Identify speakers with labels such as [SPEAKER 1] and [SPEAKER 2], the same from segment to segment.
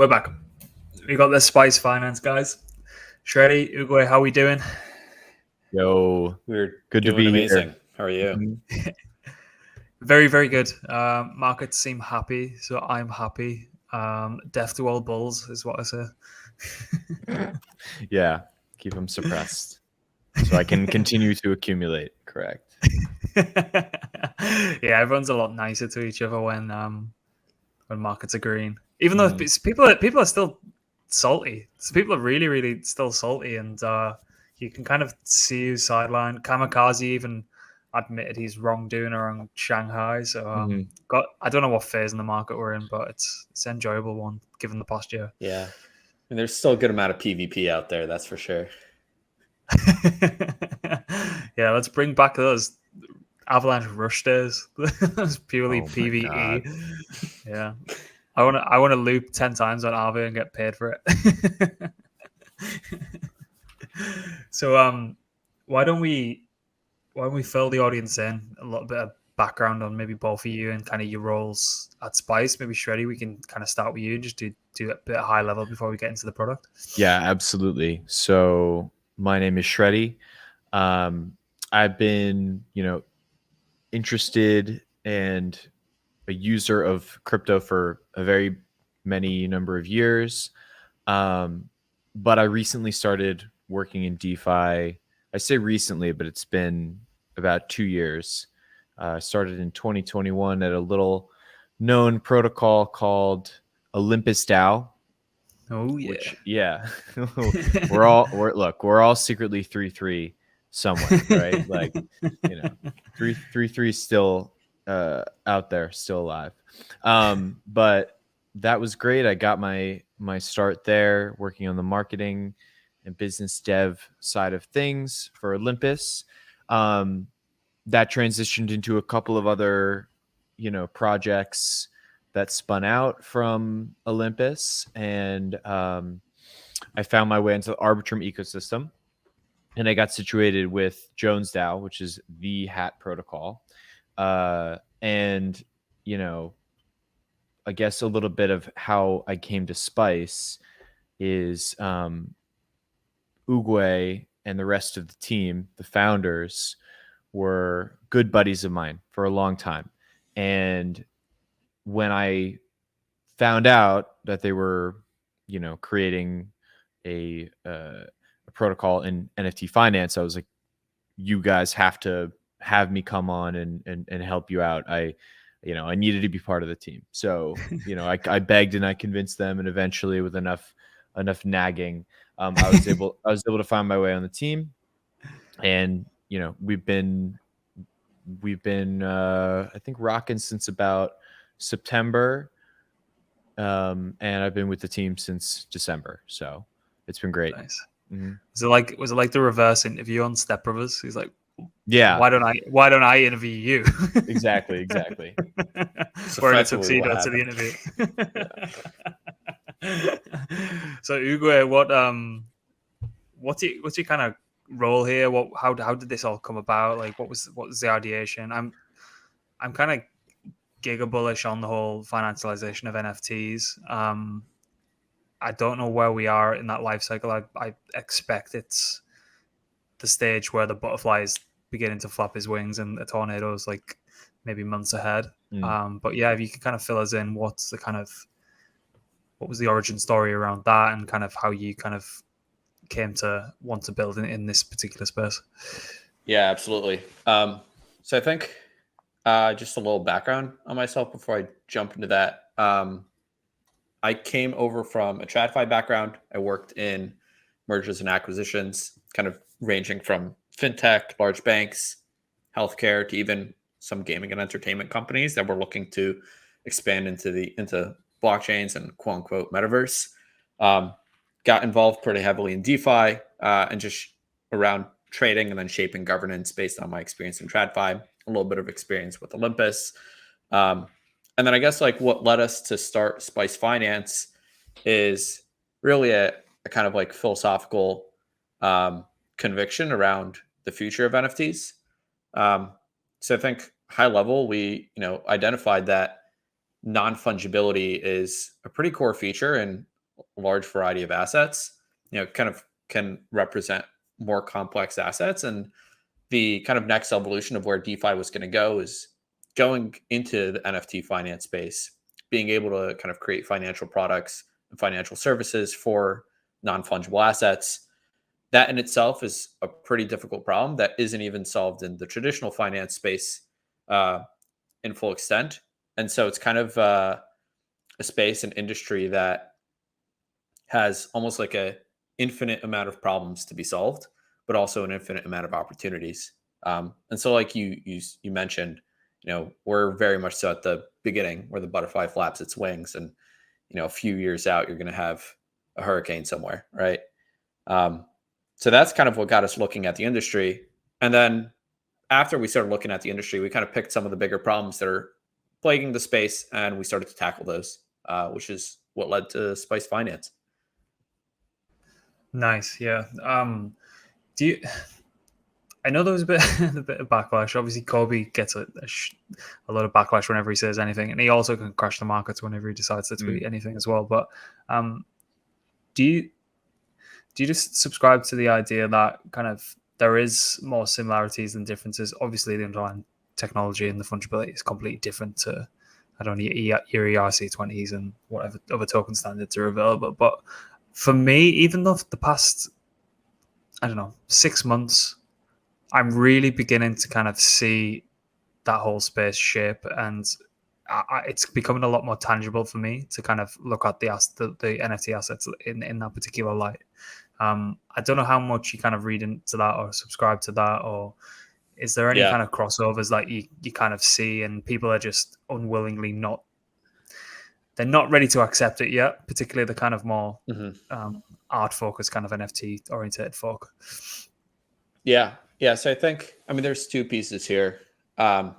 [SPEAKER 1] We're back. We got the Spice Finance guys. Shreddy, Uguay, how we doing?
[SPEAKER 2] Yo,
[SPEAKER 3] We're
[SPEAKER 2] good to
[SPEAKER 3] doing
[SPEAKER 2] be
[SPEAKER 3] amazing.
[SPEAKER 2] here.
[SPEAKER 3] How are you?
[SPEAKER 1] Very, very good. Markets seem happy, so I'm happy. Death to all bulls is what I say.
[SPEAKER 2] Yeah, keep them suppressed so I can continue to accumulate. Correct.
[SPEAKER 1] Yeah, everyone's a lot nicer to each other when markets are green. Even though people are still salty. So people are really, really still salty, and you can kind of see who's sidelined. Kamikaze even admitted he's wrongdoing around Shanghai. So I don't know what phase in the market we're in, but it's an enjoyable one given the past year.
[SPEAKER 3] Yeah. And there's still a good amount of PvP out there, that's for sure.
[SPEAKER 1] Yeah, let's bring back those Avalanche Rush days. Those purely PvE. Yeah. I want to loop 10 times on RV and get paid for it. So why don't we fill the audience in a little bit of background on maybe both of you and kind of your roles at Spice. Maybe Shreddy, we can kind of start with you and just do a bit high level before we get into the product.
[SPEAKER 2] Yeah, absolutely. So my name is Shreddy. I've been, interested and a user of crypto for a very many number of years. But I recently started working in DeFi. I say recently, but it's been about 2 years. Started in 2021 at a little known protocol called Olympus DAO.
[SPEAKER 1] Oh yeah,
[SPEAKER 2] which, yeah. we're all secretly 3-3 somewhere, right? Like, 3-3 still out there, still alive. But that was great. I got my start there, working on the marketing and business dev side of things for Olympus. That transitioned into a couple of other, projects that spun out from Olympus, and I found my way into the Arbitrum ecosystem, and I got situated with Jones DAO, which is the hat protocol. And, I guess a little bit of how I came to Spice is Uguay and the rest of the team, the founders, were good buddies of mine for a long time. And when I found out that they were, creating a protocol in NFT finance, I was like, you guys have to have me come on and help you out. I needed to be part of the team. So, I begged and I convinced them, and eventually with enough nagging, I was able to find my way on the team. And, we've been I think rocking since about September. And I've been with the team since December, so it's been great.
[SPEAKER 1] Nice.
[SPEAKER 2] Mm-hmm.
[SPEAKER 1] Was it like the reverse interview on Step Brothers? He's like,
[SPEAKER 2] yeah,
[SPEAKER 1] why don't I interview you?
[SPEAKER 2] Exactly.
[SPEAKER 1] Wearing a tuxedo to the interview. So Uguay, what's your kind of role here? How did this all come about? Like, what was the ideation? I'm kind of giga bullish on the whole financialization of NFTs. I don't know where we are in that life cycle. I expect it's the stage where the butterfly is beginning to flap his wings and the tornado is like maybe months ahead. But yeah, if you could kind of fill us in, what was the origin story around that, and kind of how you kind of came to want to build in this particular space?
[SPEAKER 3] Yeah, absolutely. So I think just a little background on myself before I jump into that. I came over from a TradFi background. I worked in mergers and acquisitions, kind of ranging from fintech, large banks, healthcare, to even some gaming and entertainment companies that were looking to expand into blockchains and quote unquote metaverse. Got involved pretty heavily in DeFi and just around trading and then shaping governance based on my experience in TradFi, a little bit of experience with Olympus. And then I guess like what led us to start Spice Finance is really a kind of like philosophical conviction around the future of NFTs. So I think high level, we identified that non-fungibility is a pretty core feature in large variety of assets, kind of can represent more complex assets. And the kind of next evolution of where DeFi was going to go is going into the NFT finance space, being able to kind of create financial products and financial services for non-fungible assets. That in itself is a pretty difficult problem that isn't even solved in the traditional finance space uh, in full extent. And so it's kind of a space, an industry that has almost like a infinite amount of problems to be solved, but also an infinite amount of opportunities. And so, like you mentioned, we're very much so at the beginning where the butterfly flaps its wings, and a few years out, you're going to have a hurricane somewhere, right? So that's kind of what got us looking at the industry. And then after we started looking at the industry, we kind of picked some of the bigger problems that are plaguing the space, and we started to tackle those, which is what led to Spice Finance.
[SPEAKER 1] Nice, yeah. Do you? I know there was a bit a bit of backlash. Obviously, Kobe gets a lot of backlash whenever he says anything, and he also can crash the markets whenever he decides to tweet anything as well. But do you just subscribe to the idea that kind of there is more similarities than differences? Obviously, the underlying technology and the fungibility is completely different to, I don't know, your ERC20s and whatever other token standards are available. But for me, even though the past, I don't know, 6 months, I'm really beginning to kind of see that whole space shape, and it's becoming a lot more tangible for me to kind of look at the NFT assets in that particular light. I don't know how much you kind of read into that or subscribe to that, or is there any kind of crossovers that you kind of see and people are just unwillingly they're not ready to accept it yet, particularly the kind of more art focused kind of NFT oriented folk?
[SPEAKER 3] Yeah. So I think, there's two pieces here. The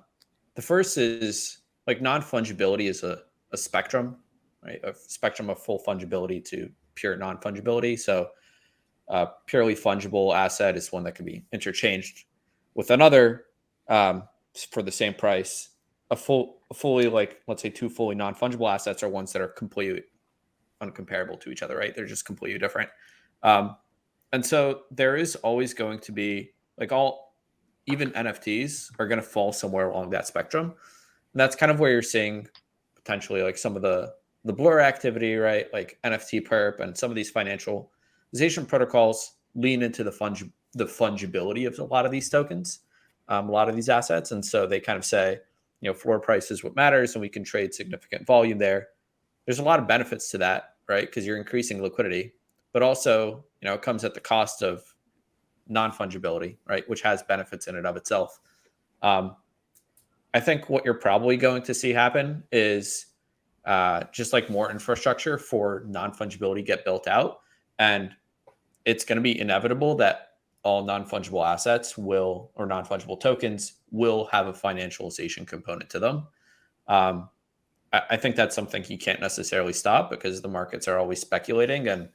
[SPEAKER 3] first is like non-fungibility is a spectrum, right? A spectrum of full fungibility to pure non-fungibility. So purely fungible asset is one that can be interchanged with another for the same price. Fully, like, let's say two fully non-fungible assets are ones that are completely uncomparable to each other, right? They're just completely different. And so there is always going to be like even NFTs are going to fall somewhere along that spectrum. And that's kind of where you're seeing potentially like some of the blur activity, right? Like NFT perp and some of these financialization protocols lean into the fungibility of a lot of these tokens, a lot of these assets. And so they kind of say, floor price is what matters and we can trade significant volume there. There's a lot of benefits to that, right? Because you're increasing liquidity, but also, it comes at the cost of non-fungibility, right? Which has benefits in and of itself. I think what you're probably going to see happen is just like more infrastructure for non-fungibility get built out. And it's going to be inevitable that all non-fungible assets or non-fungible tokens will have a financialization component to them. I think that's something you can't necessarily stop because the markets are always speculating, and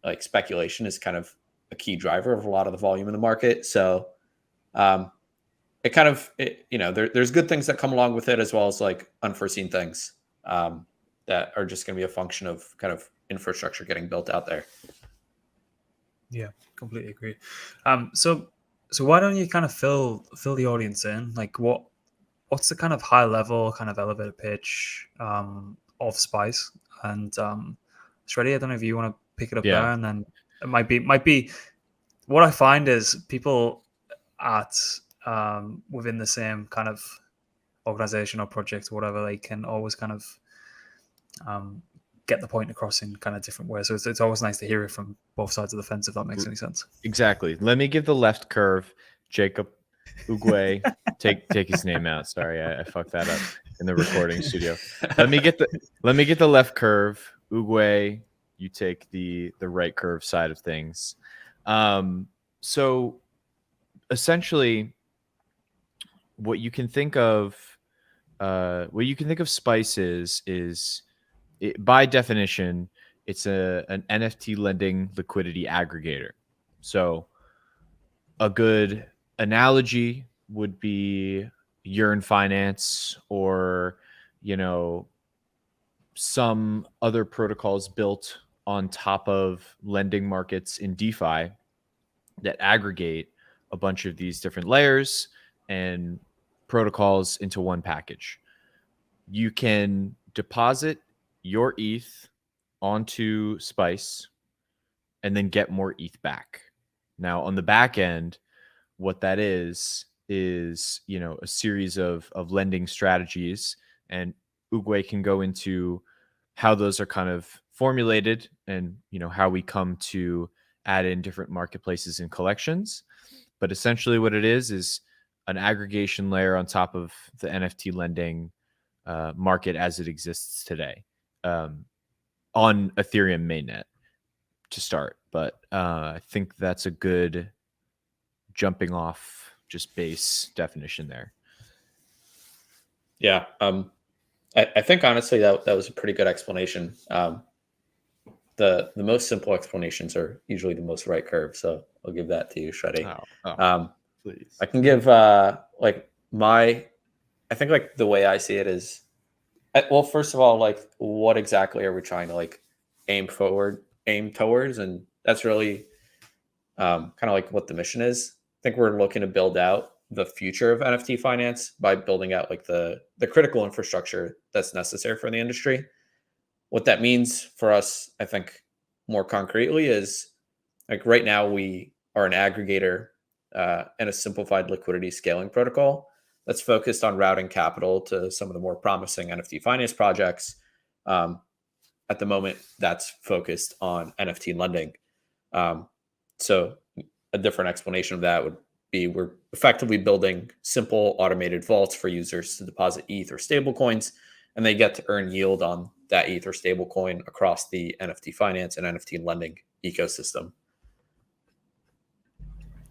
[SPEAKER 3] like speculation is kind of a key driver of a lot of the volume in the market. So there's good things that come along with it as well as like unforeseen things that are just going to be a function of kind of infrastructure getting built out there.
[SPEAKER 1] Yeah, completely agree. So why don't you kind of fill the audience in? Like what's the kind of high level kind of elevator pitch of Spice? And Shreddy, I don't know if you want to pick it up there, and then it might be what I find is people at within the same kind of organization or project or whatever, they can always kind of get the point across in kind of different ways. So it's always nice to hear it from both sides of the fence, if that makes any sense.
[SPEAKER 2] Exactly. Let me give the left curve. Jacob Ugwe, take his name out. Sorry, I fucked that up in the recording studio. Let me get the left curve. Ugwe, you take the right curve side of things. So essentially, what you can think of Spice is by definition, it's an NFT lending liquidity aggregator. So a good analogy would be Yearn Finance or, some other protocols built on top of lending markets in DeFi that aggregate a bunch of these different layers and protocols into one package. You can deposit your ETH onto Spice and then get more ETH back. Now, on the back end, what that is, you know, a series of lending strategies, and Uguay can go into how those are kind of formulated and, you know, how we come to add in different marketplaces and collections. But essentially what it is an aggregation layer on top of the NFT lending market as it exists today, on Ethereum mainnet to start. But I think that's a good jumping off just base definition there.
[SPEAKER 3] Yeah. I think honestly that was a pretty good explanation. The most simple explanations are usually the most right curve. So I'll give that to you, Shreddy.
[SPEAKER 2] Please.
[SPEAKER 3] I can give I think like the way I see it is, well, first of all, like what exactly are we trying to like aim towards? And that's really kind of like what the mission is. I think we're looking to build out the future of NFT finance by building out like the critical infrastructure that's necessary for the industry. What that means for us, I think more concretely, is like right now we are an aggregator and a simplified liquidity scaling protocol that's focused on routing capital to some of the more promising NFT finance projects. At the moment, that's focused on NFT lending. So a different explanation of that would be we're effectively building simple automated vaults for users to deposit ETH or stablecoins, and they get to earn yield on that ETH or stablecoin across the NFT finance and NFT lending ecosystem.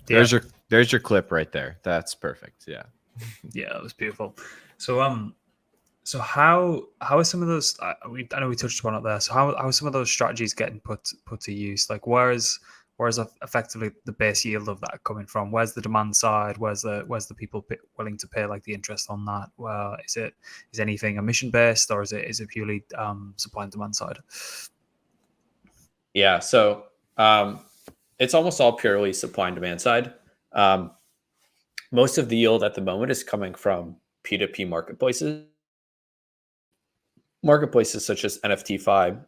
[SPEAKER 2] Yeah. There's your clip right there. That's perfect. Yeah.
[SPEAKER 1] Yeah, that was beautiful. So so how are some of those? I know we touched upon it there. So how are some of those strategies getting put to use? Like where's effectively the base yield of that coming from? Where's the demand side? Where's the people willing to pay like the interest on that? Well, is anything emission based, or is it purely supply and demand side?
[SPEAKER 3] Yeah, so it's almost all purely supply and demand side. Most of the yield at the moment is coming from P2P marketplaces such as NFT5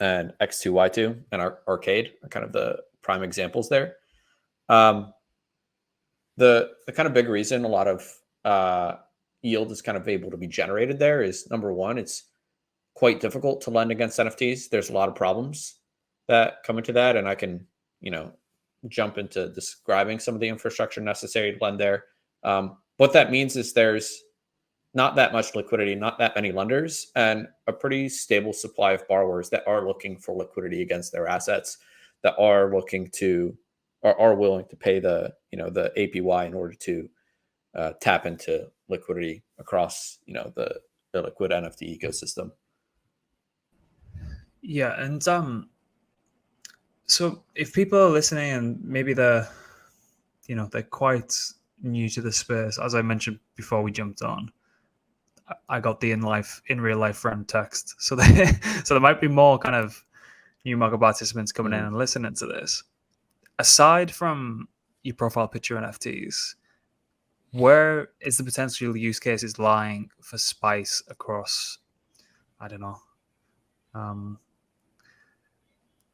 [SPEAKER 3] and X2Y2 and Arcade are kind of the prime examples there. The kind of big reason a lot of yield is kind of able to be generated there is, number one, it's quite difficult to lend against NFTs. There's a lot of problems that come into that, and I can, jump into describing some of the infrastructure necessary to lend there. What that means is there's not that much liquidity, not that many lenders, and a pretty stable supply of borrowers that are looking for liquidity against their assets, that are looking to or are willing to pay the APY in order to tap into liquidity across the liquid NFT ecosystem.
[SPEAKER 1] Yeah, and so if people are listening and maybe they're quite new to the space, as I mentioned before we jumped on, I got the in real life friend text, so there might be more kind of new market participants coming in and listening to this. Aside from your profile picture NFTs, where is the potential use cases lying for Spice across, I don't know,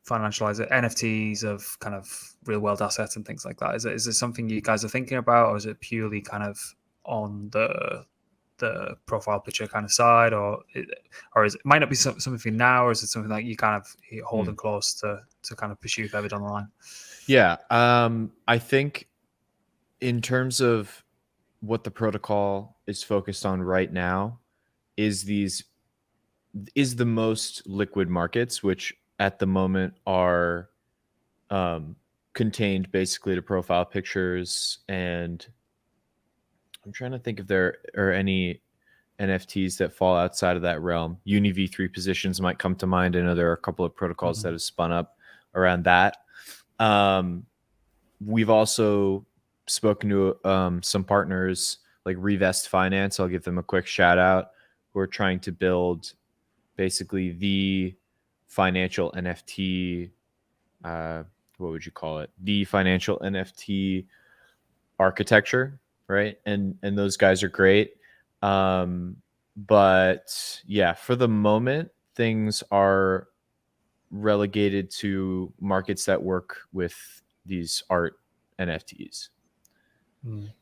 [SPEAKER 1] financialize NFTs of kind of real world assets and things like that? Is it something you guys are thinking about, or is it purely kind of on the profile picture kind of side, or is it might not be something now, or is it something that you kind of holding close to kind of pursue further down the line?
[SPEAKER 2] Yeah, I think in terms of what the protocol is focused on right now is the most liquid markets, which at the moment are contained basically to profile pictures. And I'm trying to think if there are any NFTs that fall outside of that realm. Uni V3 positions might come to mind. I know there are a couple of protocols that have spun up around that. We've also spoken to some partners like Revest Finance. I'll give them a quick shout out, who are trying to build basically the financial NFT. What would you call it? The financial NFT architecture, right? And those guys are great. But yeah, for the moment, things are relegated to markets that work with these art NFTs.
[SPEAKER 1] I'm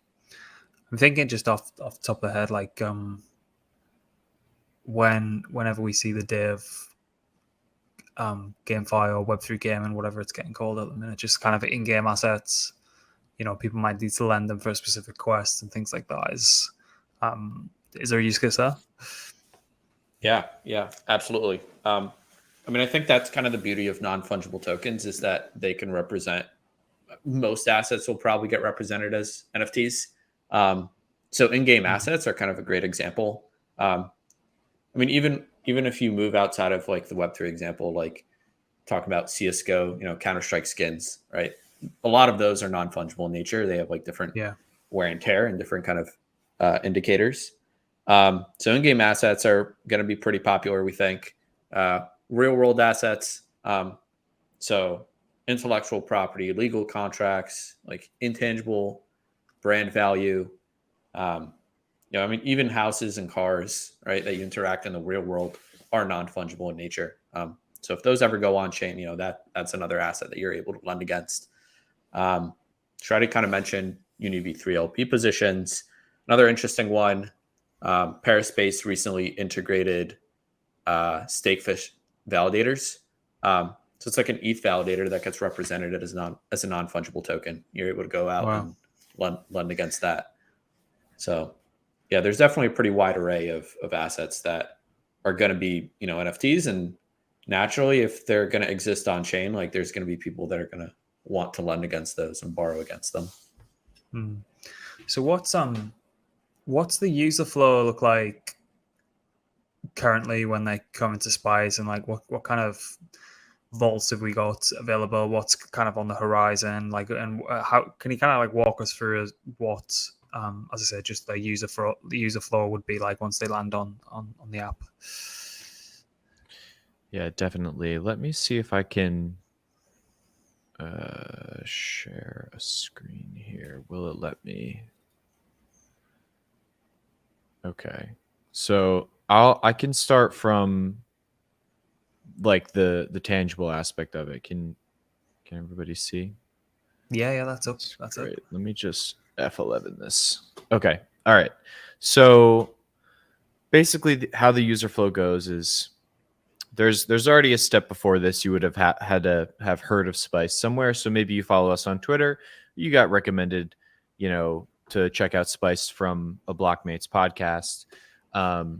[SPEAKER 1] thinking just off the top of the head, like whenever we see the day of GameFi or Web3 gaming, whatever it's getting called at the minute, just kind of in-game assets. People might need to lend them for a specific quest and things like that. Is there a use case there?
[SPEAKER 3] Yeah, absolutely. I mean, I think that's kind of the beauty of non-fungible tokens is that they can represent most assets will probably get represented as NFTs. So in-game assets are kind of a great example. I mean, even if you move outside of like the Web3 example, like talk about CSGO, Counter-Strike skins, right? A lot of those are non-fungible in nature. They have like different wear and tear and different kind of indicators. So in-game assets are going to be pretty popular, we think. Real-world assets, so intellectual property, legal contracts, like intangible brand value. I mean, even houses and cars, right, that you interact in the real world are non-fungible in nature. So if those ever go on chain, that's another asset that you're able to lend against. Try to kind of mention UniV3 LP positions. Another interesting one, Paris-based recently integrated Stakefish validators. So it's like an ETH validator that gets represented as a non-fungible token. You're able to go out and lend against that. So yeah, there's definitely a pretty wide array of assets that are going to be, NFTs, and naturally, if they're going to exist on chain, like there's going to be people that are going to want to lend against those and borrow against them.
[SPEAKER 1] So what's the user flow look like currently when they come into Spice, and like what kind of vaults have we got available? What's kind of on the horizon? Like, and how can you kind of like walk us through what, as I said, just the user flow would be like once they land on the app?
[SPEAKER 2] Yeah, definitely. Let me see if I can share a screen here. Will it let me? Okay. So I can start from like the tangible aspect of it. Can everybody see?
[SPEAKER 1] Yeah, that's up.
[SPEAKER 2] That's great. Let me just F11 this. Okay. All right. So basically how the user flow goes is there's already a step before this. You would have had to have heard of Spice somewhere. So maybe you follow us on Twitter. You got recommended, to check out Spice from a Blockmates podcast,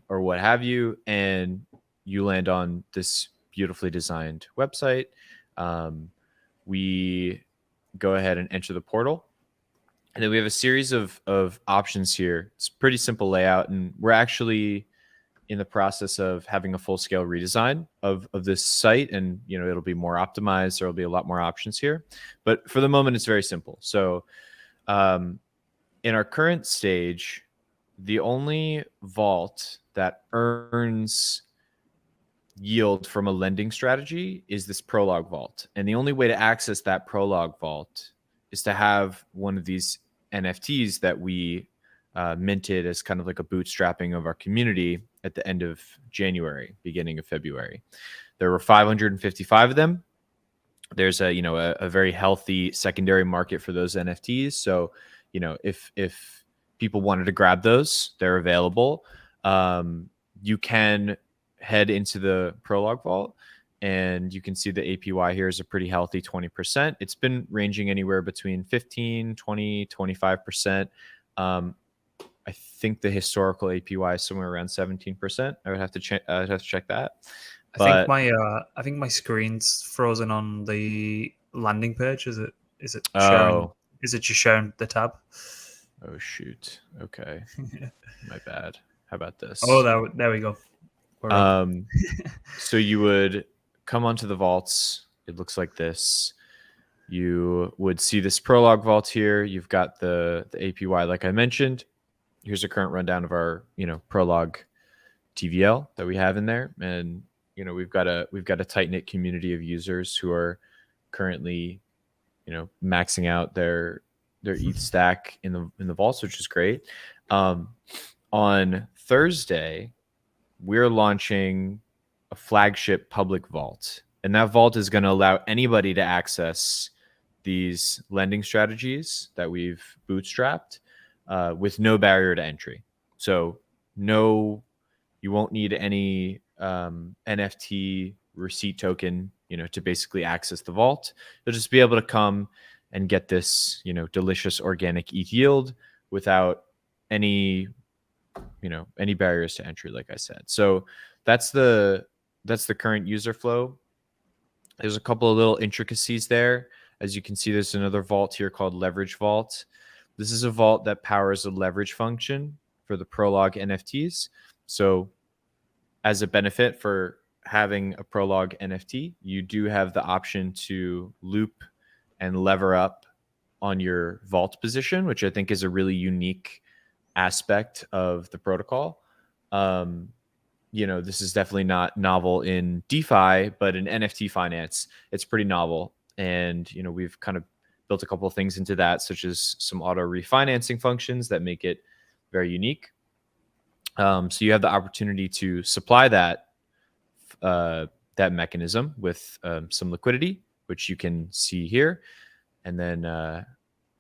[SPEAKER 2] or what have you. And you land on this beautifully designed website. We go ahead and enter the portal. And then we have a series of options here. It's pretty simple layout. And we're actually in the process of having a full-scale redesign of this site, and it'll be more optimized. There will be a lot more options here, but for the moment it's very simple. So in our current stage, the only vault that earns yield from a lending strategy is this Prologue vault, and the only way to access that Prologue vault is to have one of these NFTs that we minted as kind of like a bootstrapping of our community at the end of January, beginning of February. There were 555 of them. There's a very healthy secondary market for those NFTs. So, if people wanted to grab those, they're available. You can head into the Prologue vault, and you can see the APY here is a pretty healthy 20%. It's been ranging anywhere between 15, 20, 25%. I think the historical APY is somewhere around 17%. I would have to check. I'd have to check that.
[SPEAKER 1] I think my screen's frozen on the landing page. Is it showing? Is it just showing the tab?
[SPEAKER 2] Oh shoot. Okay. My bad. How about this?
[SPEAKER 1] Oh, there we go.
[SPEAKER 2] So you would come onto the vaults. It looks like this. You would see this Prologue vault here. You've got the APY, like I mentioned. Here's a current rundown of our, Prologue TVL that we have in there, and we've got a tight knit community of users who are currently maxing out their ETH stack in the vaults, which is great. On Thursday, we're launching a flagship public vault, and that vault is going to allow anybody to access these lending strategies that we've bootstrapped with no barrier to entry. So you won't need any NFT receipt token, to basically access the vault. You'll just be able to come and get this, delicious organic ETH yield without any barriers to entry, like I said. So that's the current user flow. There's a couple of little intricacies there. As you can see, there's another vault here called Leverage Vault. This is a vault that powers a leverage function for the Prolog NFTs. So as a benefit for having a Prolog NFT, you do have the option to loop and lever up on your vault position, which I think is a really unique aspect of the protocol. This is definitely not novel in DeFi, but in NFT finance, it's pretty novel. And, we've kind of built a couple of things into that, such as some auto refinancing functions that make it very unique. So you have the opportunity to supply that mechanism with some liquidity, which you can see here. And then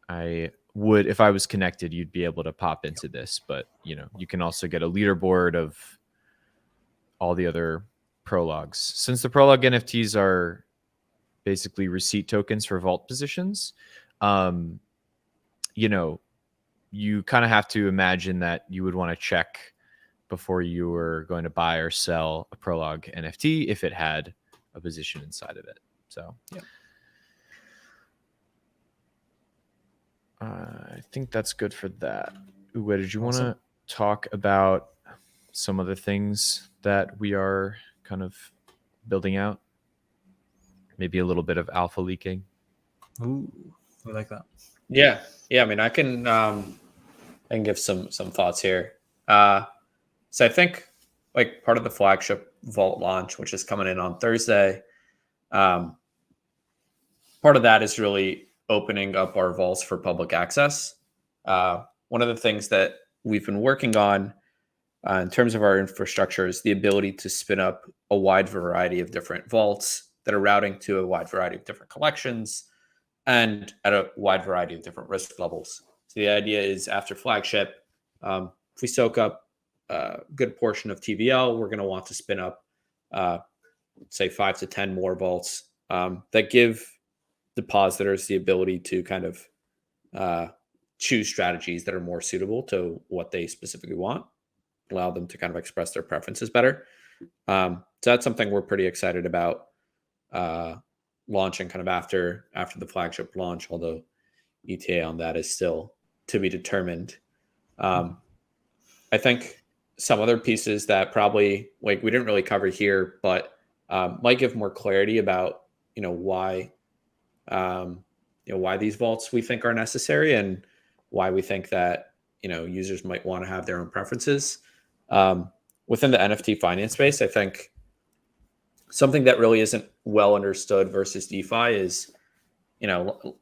[SPEAKER 2] if I was connected, you'd be able to pop into this. But, you can also get a leaderboard of all the other Prologs. Since the Prolog NFTs are basically receipt tokens for vault positions, you kind of have to imagine that you would want to check before you were going to buy or sell a Prolog NFT if it had a position inside of it. So yeah. I think that's good for that. Uwe, did you want to talk about some of the things that we are kind of building out? Maybe a little bit of alpha leaking.
[SPEAKER 1] Ooh, I like that.
[SPEAKER 3] Yeah. I mean, I can give some thoughts here. So I think like part of the flagship vault launch, which is coming in on Thursday, part of that is really opening up our vaults for public access. One of the things that we've been working on in terms of our infrastructure is the ability to spin up a wide variety of different vaults that are routing to a wide variety of different collections and at a wide variety of different risk levels. So the idea is after flagship, if we soak up a good portion of TVL, we're going to want to spin up, say 5 to 10 more vaults that give depositors the ability to kind of choose strategies that are more suitable to what they specifically want, allow them to kind of express their preferences better. So that's something we're pretty excited about launching kind of after the flagship launch, although ETA on that is still to be determined. I think some other pieces that probably like we didn't really cover here, but might give more clarity about why these vaults we think are necessary and why we think that users might want to have their own preferences. Within the NFT finance space, I think something that really isn't well understood versus DeFi is,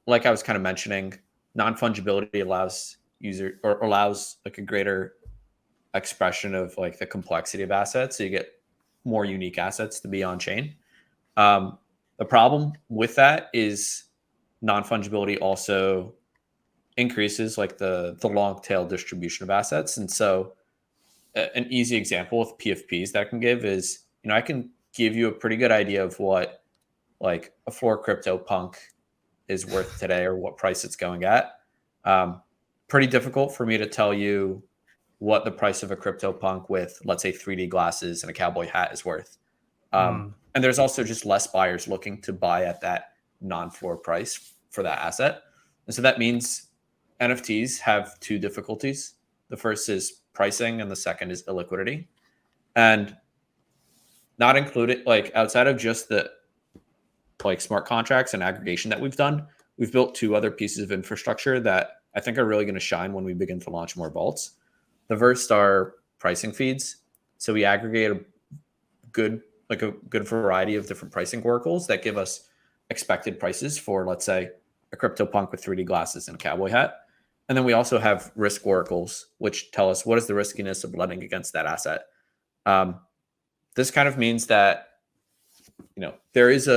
[SPEAKER 3] like I was kind of mentioning, non-fungibility allows like a greater expression of like the complexity of assets. So you get more unique assets to be on chain. The problem with that is non-fungibility also increases like the long tail distribution of assets. And so an easy example with PFPs that I can give is, I can give you a pretty good idea of what like a floor crypto punk is worth today or what price it's going at. Pretty difficult for me to tell you what the price of a crypto punk with, let's say, 3D glasses and a cowboy hat is worth. And there's also just less buyers looking to buy at that non-floor price for that asset. And so that means NFTs have two difficulties. The first is pricing and the second is illiquidity. And not included, like outside of just the like smart contracts and aggregation that we've done, we've built two other pieces of infrastructure that I think are really going to shine when we begin to launch more vaults. The first are pricing feeds. So we aggregate a good variety of different pricing oracles that give us expected prices for, let's say, a CryptoPunk with 3D glasses and a cowboy hat. And then we also have risk oracles, which tell us what is the riskiness of lending against that asset. This kind of means that there is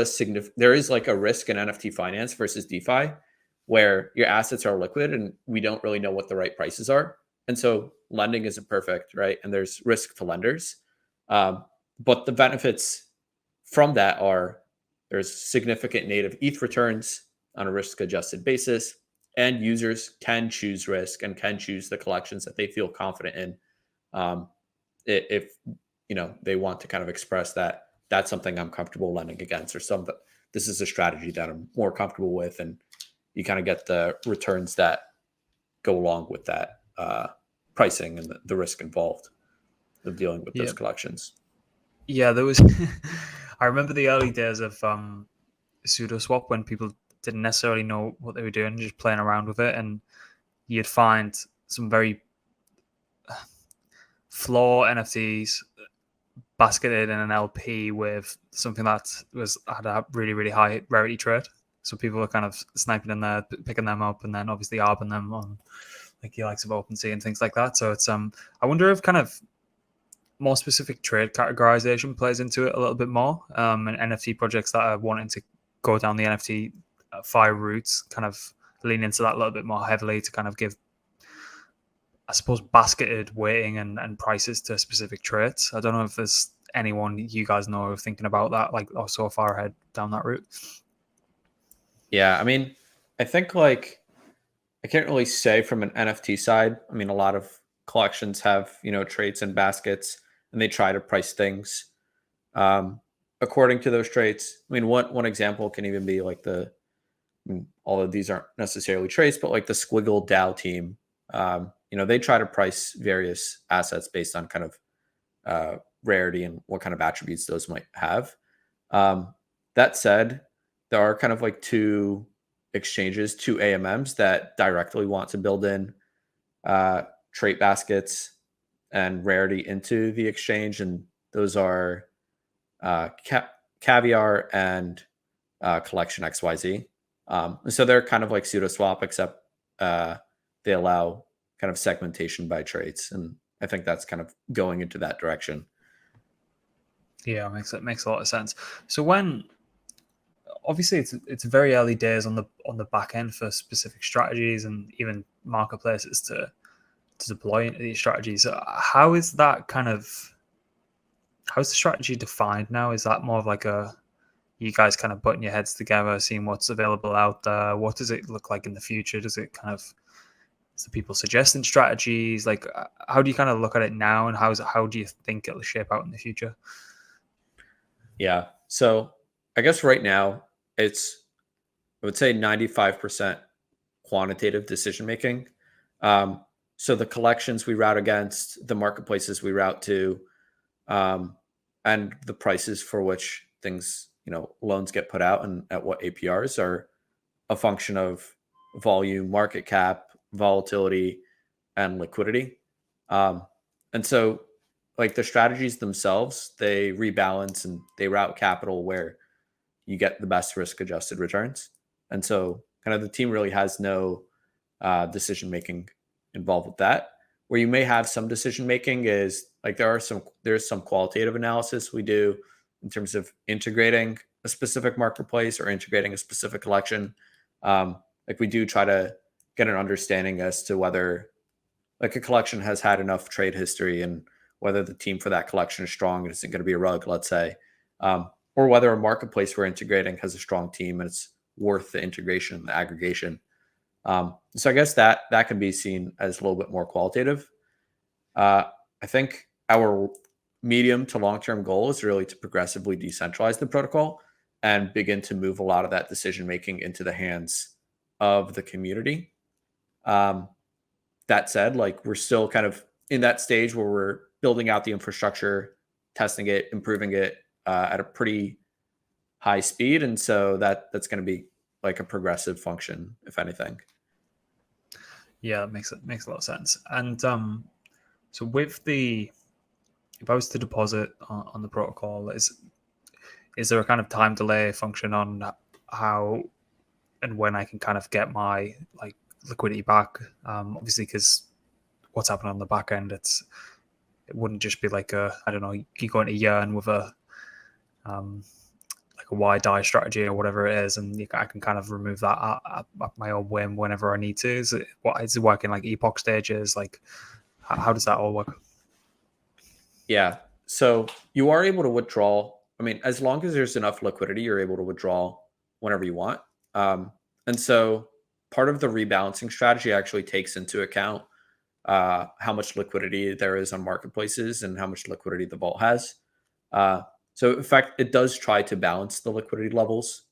[SPEAKER 3] like a risk in NFT finance versus DeFi, where your assets are liquid and we don't really know what the right prices are, and so lending isn't perfect, right? And there's risk to lenders, but the benefits from that are there's significant native ETH returns on a risk-adjusted basis, and users can choose risk and can choose the collections that they feel confident in. If they want to kind of express that that's something I'm comfortable lending against, or this is a strategy that I'm more comfortable with, and you kind of get the returns that go along with that pricing and the risk involved of dealing with those collections.
[SPEAKER 1] Yeah, there was. I remember the early days of SudoSwap when people didn't necessarily know what they were doing, just playing around with it, and you'd find some very flaw NFTs basketed in an LP with something that had a really, really high rarity trade. So people were kind of sniping in there, picking them up, and then obviously arbing them on like the likes of OpenSea and things like that. So it's I wonder if kind of more specific trade categorization plays into it a little bit more, and NFT projects that are wanting to go down the NFT FI routes kind of lean into that a little bit more heavily to kind of give, I suppose, basketed weighting and prices to specific traits. I don't know if there's anyone you guys know of thinking about that, like, or so far ahead down that route.
[SPEAKER 3] Yeah, I mean, I think like I can't really say from an NFT side. I mean, a lot of collections have traits and baskets, and they try to price things according to those traits. I mean, one example can even be like all of these aren't necessarily traits, but like the Squiggle DAO team. They try to price various assets based on kind of rarity and what kind of attributes those might have. That said, there are kind of like two AMMs that directly want to build in trait baskets and rarity into the exchange, and those are Caviar and Collection XYZ. So they're kind of like SudoSwap, except they allow kind of segmentation by traits, and I think that's kind of going into that direction.
[SPEAKER 1] Yeah, makes a lot of sense. So when obviously it's very early days on the back end for specific strategies and even marketplaces to deploy into these strategies. How's the strategy defined now? Is that more of like you guys kind of putting your heads together, seeing what's available out there? What does it look like in the future? Is the people suggesting strategies? Like, how do you kind of look at it now, and how do you think it'll shape out in the future?
[SPEAKER 3] Yeah. So I guess right now I would say 95% quantitative decision making. So the collections we route against, the marketplaces we route to, and the prices for which things, loans get put out and at what APRs are a function of volume, market cap, volatility, and liquidity. And so like the strategies themselves, they rebalance and they route capital where you get the best risk adjusted returns. And so kind of the team really has no decision making involved with that. Where you may have some decision making is like there's some qualitative analysis we do in terms of integrating a specific marketplace or integrating a specific collection. Like we do try to get an understanding as to whether like a collection has had enough trade history and whether the team for that collection is strong and isn't going to be a rug, let's say, or whether a marketplace we're integrating has a strong team and it's worth the integration, the aggregation. So I guess that can be seen as a little bit more qualitative. I think our medium to long-term goal is really to progressively decentralize the protocol and begin to move a lot of that decision-making into the hands of the community. That said, like we're still kind of in that stage where we're building out the infrastructure, testing it, improving it at a pretty high speed. And so that's going to be like a progressive function, if anything.
[SPEAKER 1] Yeah, it makes a lot of sense. And so with the if I was to deposit on the protocol, is there a kind of time delay function on how and when I can kind of get my like liquidity back? Obviously, because what's happening on the back end, it wouldn't just be like I don't know, you go into Yearn with a like a wide die strategy or whatever it is, and I can kind of remove that at my own whim whenever I need to. Is it working like epoch stages? Like how does that all work?
[SPEAKER 3] Yeah. So you are able to withdraw. I mean, as long as there's enough liquidity, you're able to withdraw whenever you want. And so part of the rebalancing strategy actually takes into account how much liquidity there is on marketplaces and how much liquidity the vault has. So in fact, it does try to balance the liquidity levels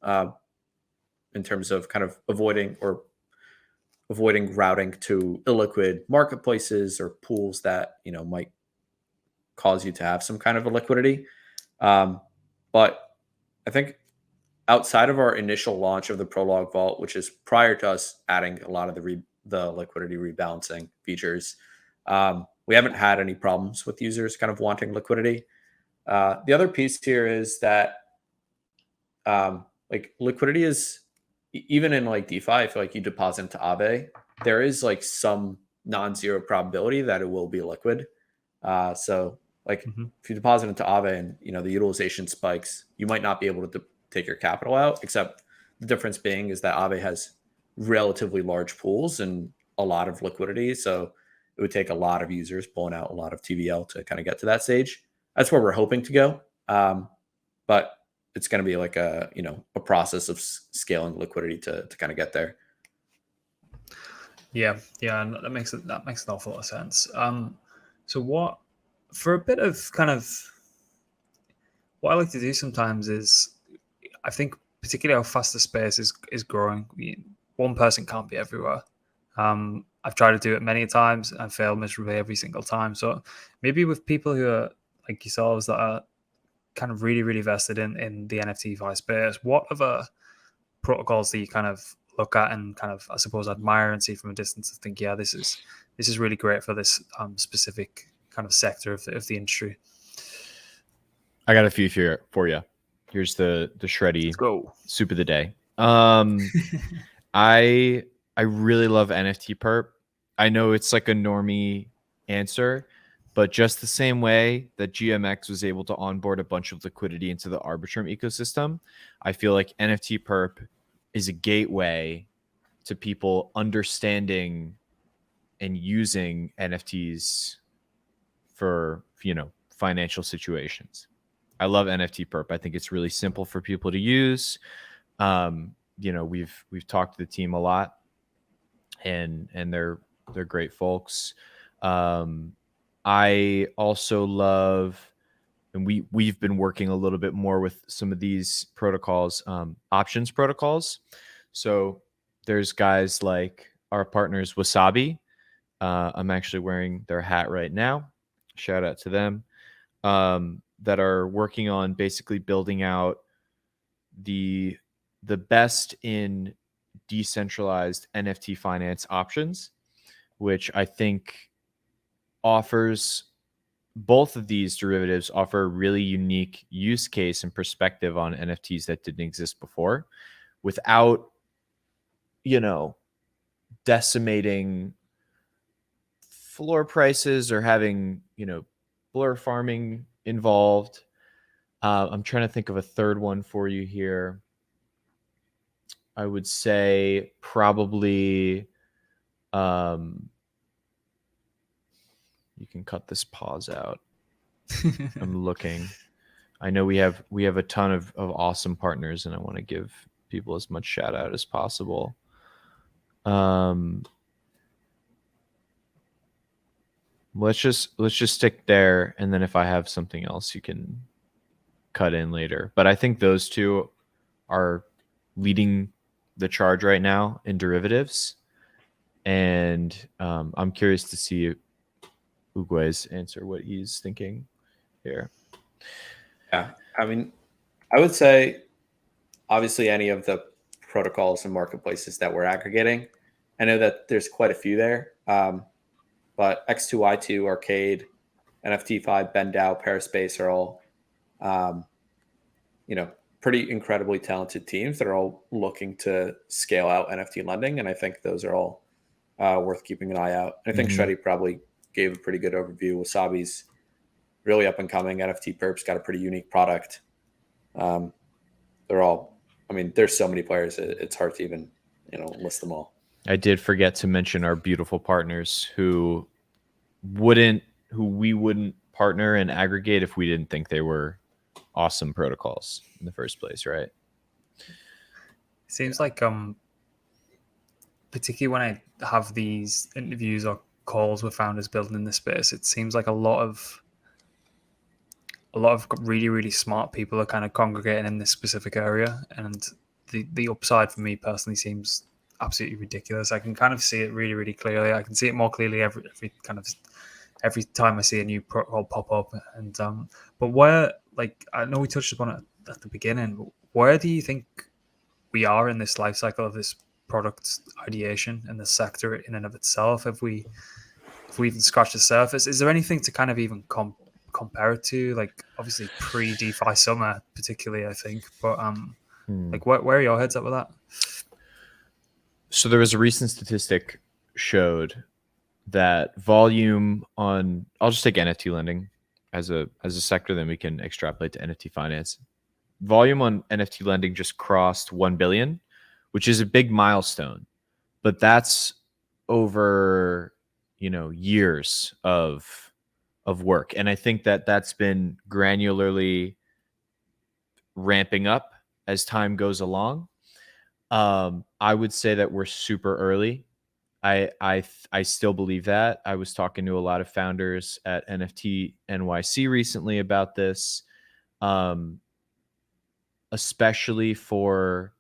[SPEAKER 3] in terms of kind of avoiding routing to illiquid marketplaces or pools that might cause you to have some kind of a liquidity. But I think outside of our initial launch of the Prologue Vault, which is prior to us adding a lot of the liquidity rebalancing features, we haven't had any problems with users kind of wanting liquidity. The other piece here is that like liquidity is even in like DeFi, I feel like you deposit into Aave, there is like some non-zero probability that it will be liquid. So like if you deposit into Aave and the utilization spikes, you might not be able to take your capital out, except the difference being is that Aave has relatively large pools and a lot of liquidity. So it would take a lot of users pulling out a lot of TVL to kind of get to that stage. That's where we're hoping to go. But it's going to be like a process of scaling liquidity to kind of get there.
[SPEAKER 1] Yeah, and that makes an awful lot of sense. So what for a bit of kind of what I like to do sometimes is I think particularly how fast the space is growing. One person can't be everywhere. I've tried to do it many times and failed miserably every single time. So maybe with people who are like yourselves that are kind of really, really vested in the NFT DeFi space, what other protocols that you kind of look at and kind of, I suppose, admire and see from a distance and think, yeah, this is really great for this specific kind of sector of the industry?
[SPEAKER 2] I got a few here for you. Here's the shreddy
[SPEAKER 1] Let's go.
[SPEAKER 2] soup of the day. I really love NFT perp. I know it's like a normie answer, but just the same way that GMX was able to onboard a bunch of liquidity into the Arbitrum ecosystem, I feel like NFT perp is a gateway to people understanding and using NFTs for, financial situations. I love NFT perp. I think it's really simple for people to use. We've talked to the team a lot, and they're great folks. I also love, and we've been working a little bit more with some of these protocols, options protocols. So there's guys like our partners Wasabi. I'm actually wearing their hat right now. Shout out to them. That are working on basically building out the best in decentralized NFT finance options, which I think offers, both of these derivatives offer a really unique use case and perspective on NFTs that didn't exist before, without, decimating floor prices or having, blur farming involved. I'm trying to think of a third one for you here. I would say probably you can cut this pause out. I'm looking. I know we have a ton of awesome partners, and I want to give people as much shout out as possible. Let's just stick there, and then if I have something else, you can cut in later. But I think those two are leading the charge right now in derivatives, and I'm curious to see Uguay's answer, what he's thinking here.
[SPEAKER 3] Yeah, I mean, I would say obviously any of the protocols and marketplaces that we're aggregating. I know that there's quite a few there, but X2Y2, Arcade, NFT5, BendDAO, Paraspace are all, pretty incredibly talented teams that are all looking to scale out NFT lending. And I think those are all worth keeping an eye out. And I think Shreddy probably gave a pretty good overview. Wasabi's really up and coming. NFT Perp's got a pretty unique product. They're all, there's so many players. It's hard to even, list them all.
[SPEAKER 2] I did forget to mention our beautiful partners who we wouldn't partner and aggregate if we didn't think they were awesome protocols in the first place, right?
[SPEAKER 1] Seems like particularly when I have these interviews or calls with founders building in this space, it seems like a lot of really, really smart people are kind of congregating in this specific area, and the upside for me personally seems absolutely ridiculous. I can kind of see it really, really clearly. I can see it more clearly every time I see a new protocol pop up. And but where, like, I know we touched upon it at the beginning, but where do you think we are in this life cycle of this product ideation and the sector in and of itself? If we even scratch the surface, is there anything to kind of even compare it to? Like, obviously pre DeFi summer, particularly, I think. But like, where are your heads up with that?
[SPEAKER 2] So there was a recent statistic showed that volume on, I'll just take NFT lending as a sector, then we can extrapolate to NFT finance. Volume on NFT lending just crossed 1 billion, which is a big milestone, but that's over, years of work. And I think that that's been granularly ramping up as time goes along. I would say that we're super early. I still believe that. I was talking to a lot of founders at NFT NYC recently about this, especially for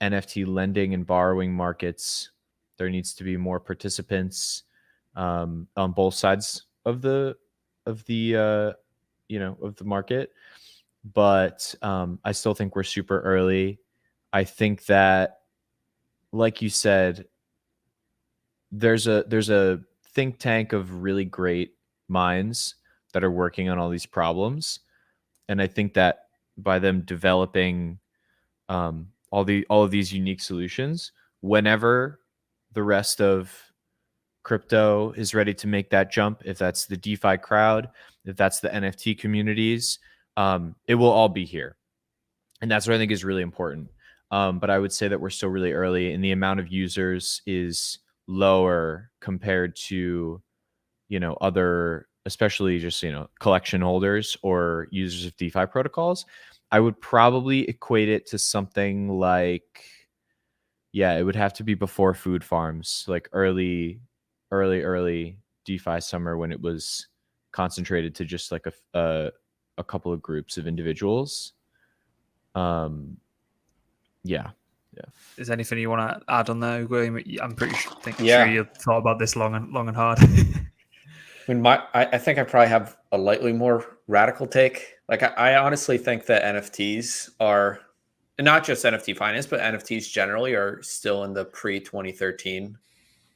[SPEAKER 2] NFT lending and borrowing markets. There needs to be more participants on both sides of the market. But I still think we're super early. I think that, like you said, there's a think tank of really great minds that are working on all these problems, and I think that by them developing all of these unique solutions, whenever the rest of crypto is ready to make that jump, if that's the DeFi crowd, if that's the NFT communities, it will all be here, and that's what I think is really important. But I would say that we're still really early, and the amount of users is lower compared to, other, especially just, collection holders or users of DeFi protocols. I would probably equate it to something like, it would have to be before food farms, like early DeFi summer, when it was concentrated to just like a couple of groups of individuals. Yeah.
[SPEAKER 1] Is there anything you want to add on there, Ugo? I'm pretty sure you thought about this long and hard.
[SPEAKER 3] I think I probably have a lightly more radical take. Like, I honestly think that NFTs are, and not just NFT finance, but NFTs generally are still in the pre-2013,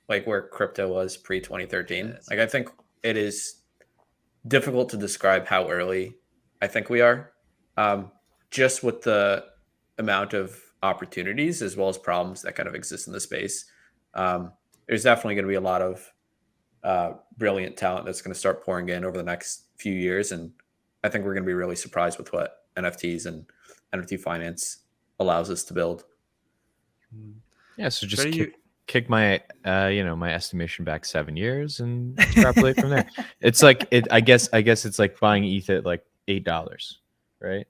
[SPEAKER 3] like where crypto was pre-2013. Like, I think it is difficult to describe how early I think we are, just with the amount of opportunities as well as problems that kind of exist in the space. There's definitely going to be a lot of brilliant talent that's going to start pouring in over the next few years, and I think we're going to be really surprised with what NFTs and NFT finance allows us to build.
[SPEAKER 2] Yeah, so just kick my my estimation back 7 years and extrapolate from there. It's like I guess it's like buying ETH at like $8, right?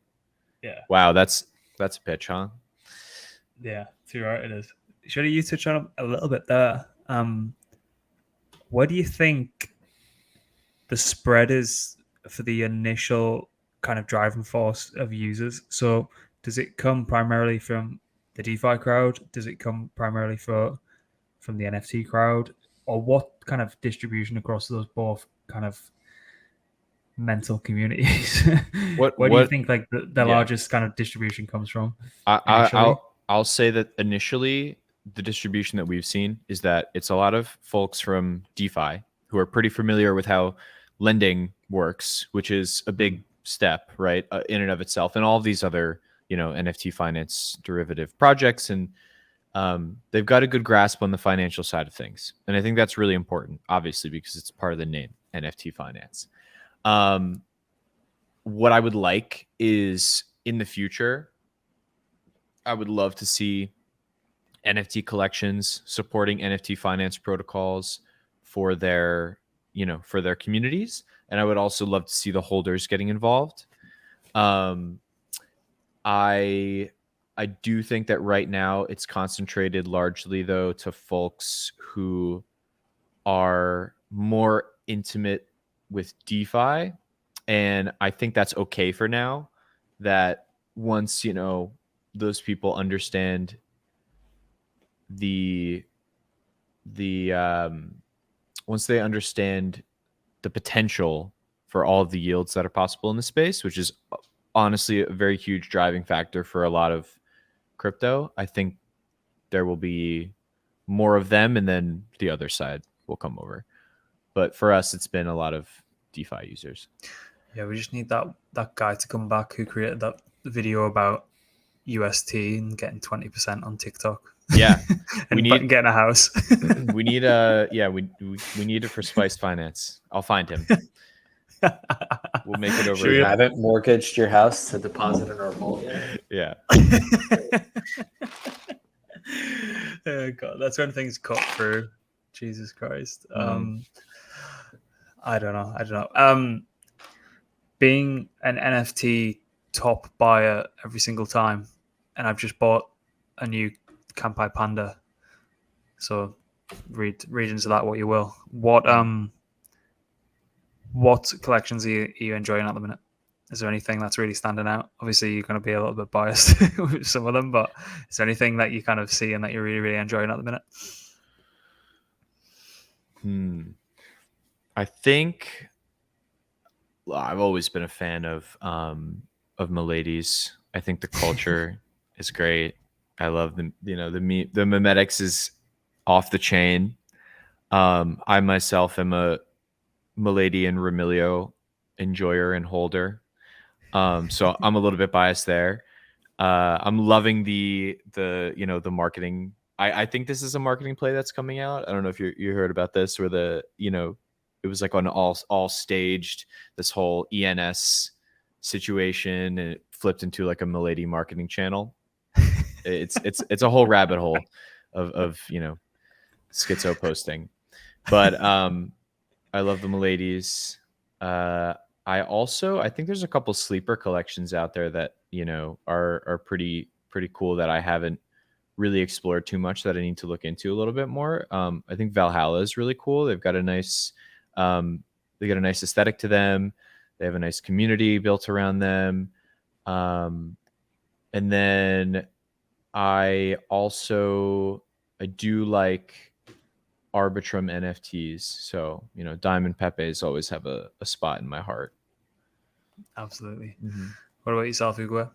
[SPEAKER 1] Yeah.
[SPEAKER 2] Wow, that's a pitch, huh?
[SPEAKER 1] Yeah, too right it is. Should you touch on a little bit there? What do you think the spread is for the initial kind of driving force of users? So does it come primarily from the DeFi crowd? Does it come primarily from the NFT crowd? Or what kind of distribution across those both kind of mental communities? What do you think like the largest kind of distribution comes from?
[SPEAKER 2] I'll say that initially the distribution that we've seen is that it's a lot of folks from DeFi who are pretty familiar with how lending works, which is a big step, right, in and of itself, and all of these other, NFT finance derivative projects. And they've got a good grasp on the financial side of things. And I think that's really important, obviously, because it's part of the name, NFT finance. What I would like is, in the future, I would love to see NFT collections supporting NFT finance protocols for their, for their communities. And I would also love to see the holders getting involved. I do think that right now it's concentrated largely, though, to folks who are more intimate with DeFi. And I think that's okay for now, that once, those people understand once they understand the potential for all of the yields that are possible in the space, which is honestly a very huge driving factor for a lot of crypto, I think there will be more of them, and then the other side will come over. But for us, it's been a lot of DeFi users.
[SPEAKER 1] Yeah, we just need that guy to come back who created that video about UST and getting 20% on TikTok.
[SPEAKER 2] Yeah,
[SPEAKER 1] and getting a house.
[SPEAKER 2] we need we need it for Spice Finance. I'll find him. We'll make it over.
[SPEAKER 3] Sure, you haven't mortgaged your house to deposit in our vault yet?
[SPEAKER 2] Yeah.
[SPEAKER 1] Oh God, that's when things cut through. Jesus Christ. I don't know. Being an NFT top buyer every single time, and I've just bought a new Kampai Panda. So read into that what you will. What collections are you enjoying at the minute? Is there anything that's really standing out? Obviously, you're going to be a little bit biased with some of them, but is there anything that you kind of see and that you're really, really enjoying at the minute?
[SPEAKER 2] I think I've always been a fan of Miladies. I think the culture is great. I love the memetics is off the chain. I myself am a Milady and Remilio enjoyer and holder. So I'm a little bit biased there. I'm loving the marketing. I think this is a marketing play that's coming out. I don't know if you heard about this, where it was like on all staged, this whole ENS situation, and it flipped into like a Milady marketing channel. It's a whole rabbit hole of schizo posting. But I love the Miladies. I think there's a couple sleeper collections out there that are pretty cool that I haven't really explored too much, that I need to look into a little bit more. I think Valhalla is really cool. They've got a nice aesthetic to them. They have a nice community built around them. And then I do like Arbitrum NFTs. So, Diamond Pepes always have a spot in my heart.
[SPEAKER 1] Absolutely. Mm-hmm. What about yourself, Hugo?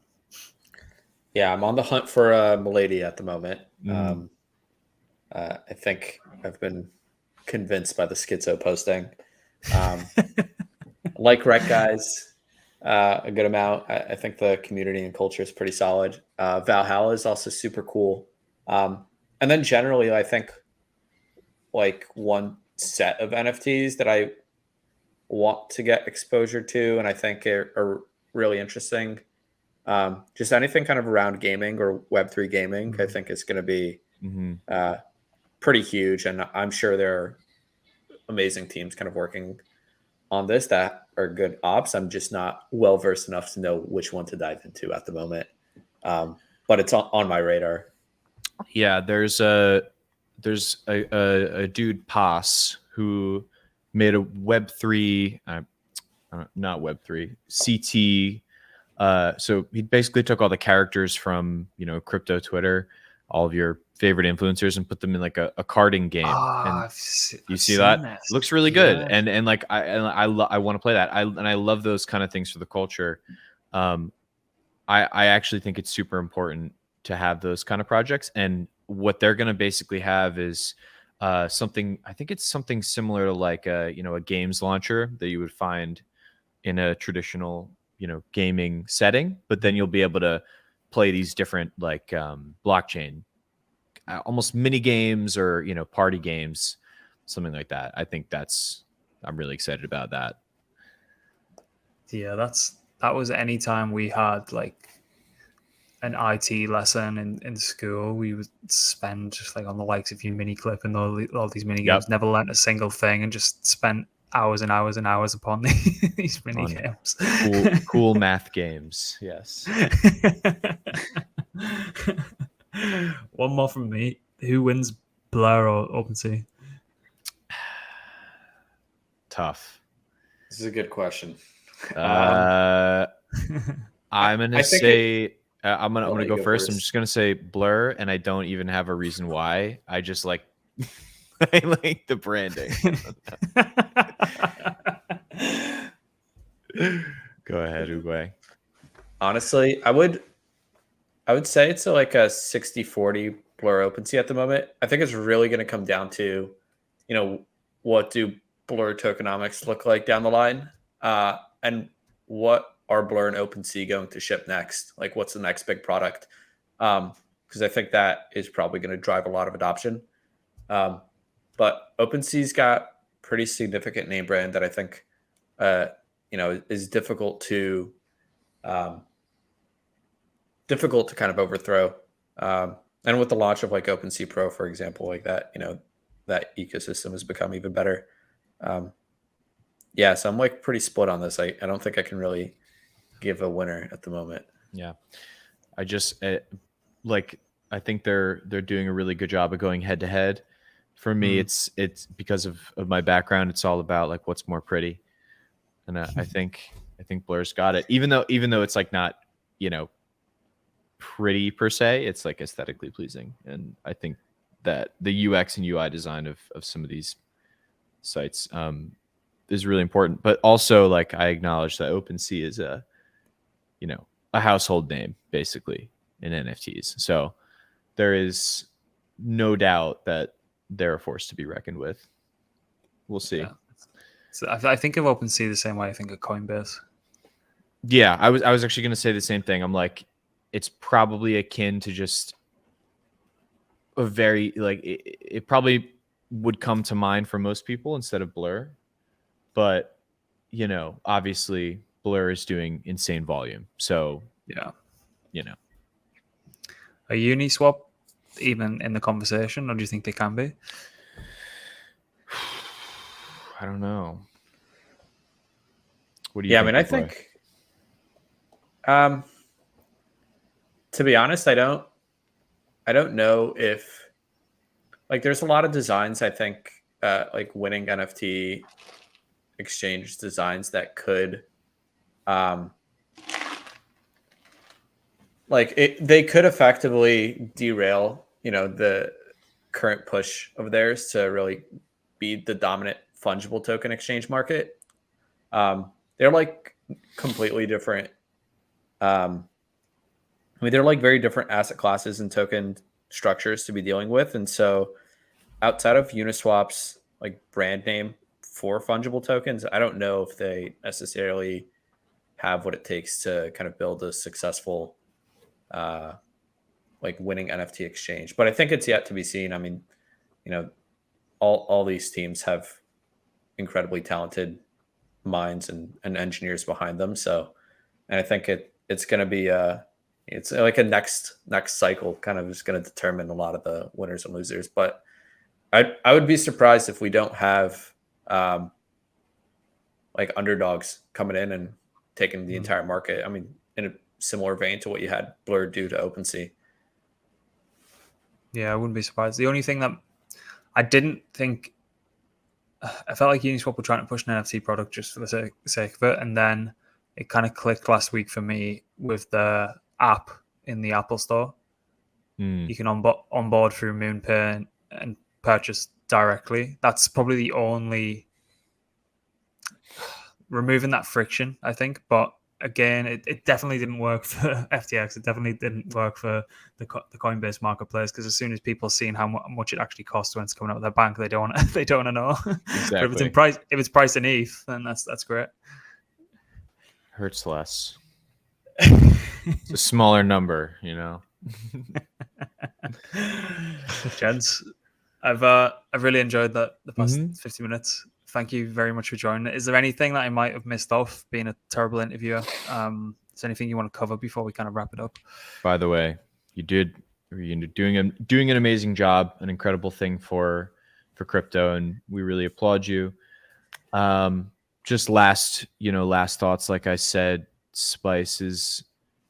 [SPEAKER 3] Yeah, I'm on the hunt for a Milady at the moment. I think I've been convinced by the schizo posting. Like Rec Guys a good amount. I think the community and culture is pretty solid. Valhalla is also super cool. And then generally, I think like one set of NFTs that I want to get exposure to, and I think are really interesting. Just anything kind of around gaming or Web3 gaming, I think is going to be pretty huge. And I'm sure there are amazing teams kind of working on this that are good ops. I'm just not well versed enough to know which one to dive into at the moment. But it's on my radar.
[SPEAKER 2] Yeah, there's a dude, Pass, who made a Web3, not Web3, CT. So he basically took all the characters from crypto Twitter, all of your favorite influencers, and put them in like a carding game. And you see that? This. Looks really good. Yeah. And like I want to play that. I love those kind of things for the culture. I actually think it's super important to have those kind of projects. And what they're going to basically have is something, I think it's something similar to like a games launcher that you would find in a traditional gaming setting, but then you'll be able to play these different like blockchain almost mini games or party games, something like that. I think I'm really excited about that.
[SPEAKER 1] Yeah, that was any time we had like an IT lesson in school, we would spend just like on the likes of mini clip and all these mini games.
[SPEAKER 2] Yep.
[SPEAKER 1] Never learnt a single thing and just spent hours and hours and hours upon these mini games.
[SPEAKER 2] Cool math games. Yes.
[SPEAKER 1] One more from me. Who wins, Blur or OpenSea?
[SPEAKER 2] Tough.
[SPEAKER 3] This is a good question.
[SPEAKER 2] I'm gonna say I'm gonna go first. I'm
[SPEAKER 3] first.
[SPEAKER 2] just gonna say Blur, and I don't even have a reason why. I just like I like the branding. Go ahead, Uguay.
[SPEAKER 3] Honestly, I would say it's like a 60-40 Blur OpenSea at the moment. I think it's really going to come down to, what do Blur tokenomics look like down the line, and what are Blur and OpenSea going to ship next? Like, what's the next big product? Because I think that is probably going to drive a lot of adoption. But OpenSea's got pretty significant name brand that I think, is difficult to kind of overthrow. And with the launch of like OpenSea Pro, for example, like that, that ecosystem has become even better. So I'm like pretty split on this. I don't think I can really give a winner at the moment.
[SPEAKER 2] Yeah. I just I think they're doing a really good job of going head to head. For me, it's because of my background. It's all about like what's more pretty, and I think Blur's got it. Even though it's like not pretty per se, it's like aesthetically pleasing, and I think that the UX and UI design of some of these sites is really important. But also, like, I acknowledge that OpenSea is a household name basically in NFTs, so there is no doubt that they're a force to be reckoned with. We'll see.
[SPEAKER 1] Yeah. So I think of OpenSea the same way I think of Coinbase.
[SPEAKER 2] Yeah, I was actually going to say the same thing. I'm like, it's probably akin to just a very like it probably would come to mind for most people instead of Blur, but obviously Blur is doing insane volume, so
[SPEAKER 1] Yeah.
[SPEAKER 2] A
[SPEAKER 1] Uniswap even in the conversation, or do you think they can be?
[SPEAKER 2] I don't know. What do you?
[SPEAKER 3] Yeah, I mean, I think. To be honest, I don't know if like there's a lot of designs I think like winning NFT exchange designs that could they could effectively derail the current push of theirs to really be the dominant fungible token exchange market. They're like completely different. They're like very different asset classes and token structures to be dealing with. And so outside of Uniswap's like brand name for fungible tokens, I don't know if they necessarily have what it takes to kind of build a successful like winning NFT exchange. But I think it's yet to be seen. I mean, all these teams have incredibly talented minds and engineers behind them. So, and I think it's going to be it's like a next cycle kind of is going to determine a lot of the winners and losers. But I would be surprised if we don't have like underdogs coming in and taking the entire market. I mean, in a similar vein to what you had Blur do to OpenSea.
[SPEAKER 1] Yeah, I wouldn't be surprised. The only thing that I didn't think, I felt like Uniswap were trying to push an NFT product just for the sake of it, and then it kind of clicked last week for me with the app in the Apple Store. You can onboard through MoonPay and purchase directly. That's probably the only removing that friction, I think. But again, it definitely didn't work for FTX. It definitely didn't work for the Coinbase marketplace, because as soon as people seeing how much it actually costs when it's coming out of their bank, they don't they don't want to know.
[SPEAKER 2] Exactly.
[SPEAKER 1] But if it's priced in ETH, then that's great.
[SPEAKER 2] Hurts less. It's a smaller number, you know.
[SPEAKER 1] Gents, I've really enjoyed the past 50 minutes. Thank you very much for joining. Is there anything that I might have missed off, being a terrible interviewer? Is there anything you want to cover before we kind of wrap it up?
[SPEAKER 2] By the way, you're doing an amazing job, an incredible thing for crypto, and we really applaud you. Just last thoughts, like I said, Spice is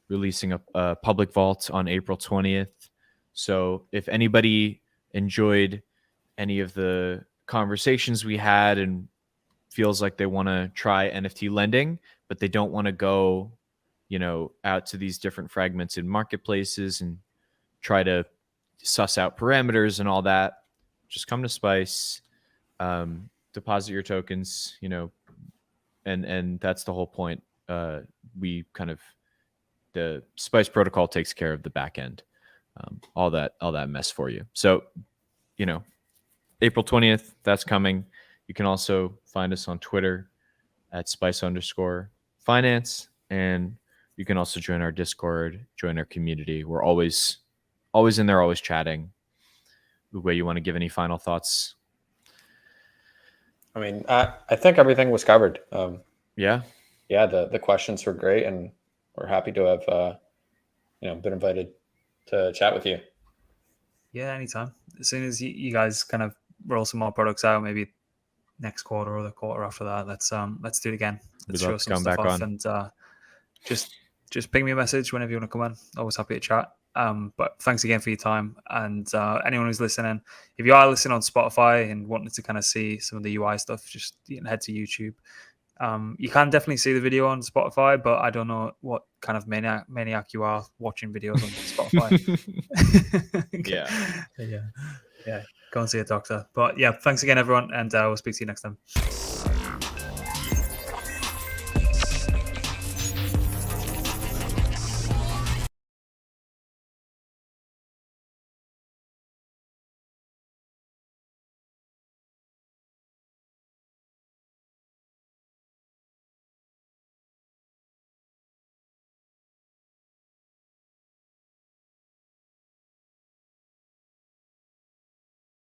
[SPEAKER 2] releasing a public vault on April 20th. So if anybody enjoyed any of the conversations we had and feels like they want to try NFT lending, but they don't want to go, out to these different fragments in marketplaces and try to suss out parameters and all that, just come to Spice, deposit your tokens, and that's the whole point. We kind of, the Spice protocol takes care of the back end, all that mess for you. So, April 20th, that's coming. You can also find us on Twitter at Spice_finance, and you can also join our Discord, join our community. We're always in there, always chatting. Uwe, you want to give any final thoughts?
[SPEAKER 3] I mean, I think everything was covered.
[SPEAKER 2] Yeah,
[SPEAKER 3] the questions were great, and we're happy to have been invited to chat with you.
[SPEAKER 1] Yeah, anytime. As soon as you guys kind of roll some more products out, maybe next quarter or the quarter after that, let's do it again. Let's show some stuff off, and just ping me a message whenever you want to come on. Always happy to chat. But thanks again for your time, and anyone who's listening, if you are listening on Spotify and wanting to kind of see some of the UI stuff, just head to YouTube. You can definitely see the video on Spotify, but I don't know what kind of maniac you are watching videos on Spotify. Yeah. Go and see a doctor. But yeah, thanks again, everyone, and we'll speak to you next time.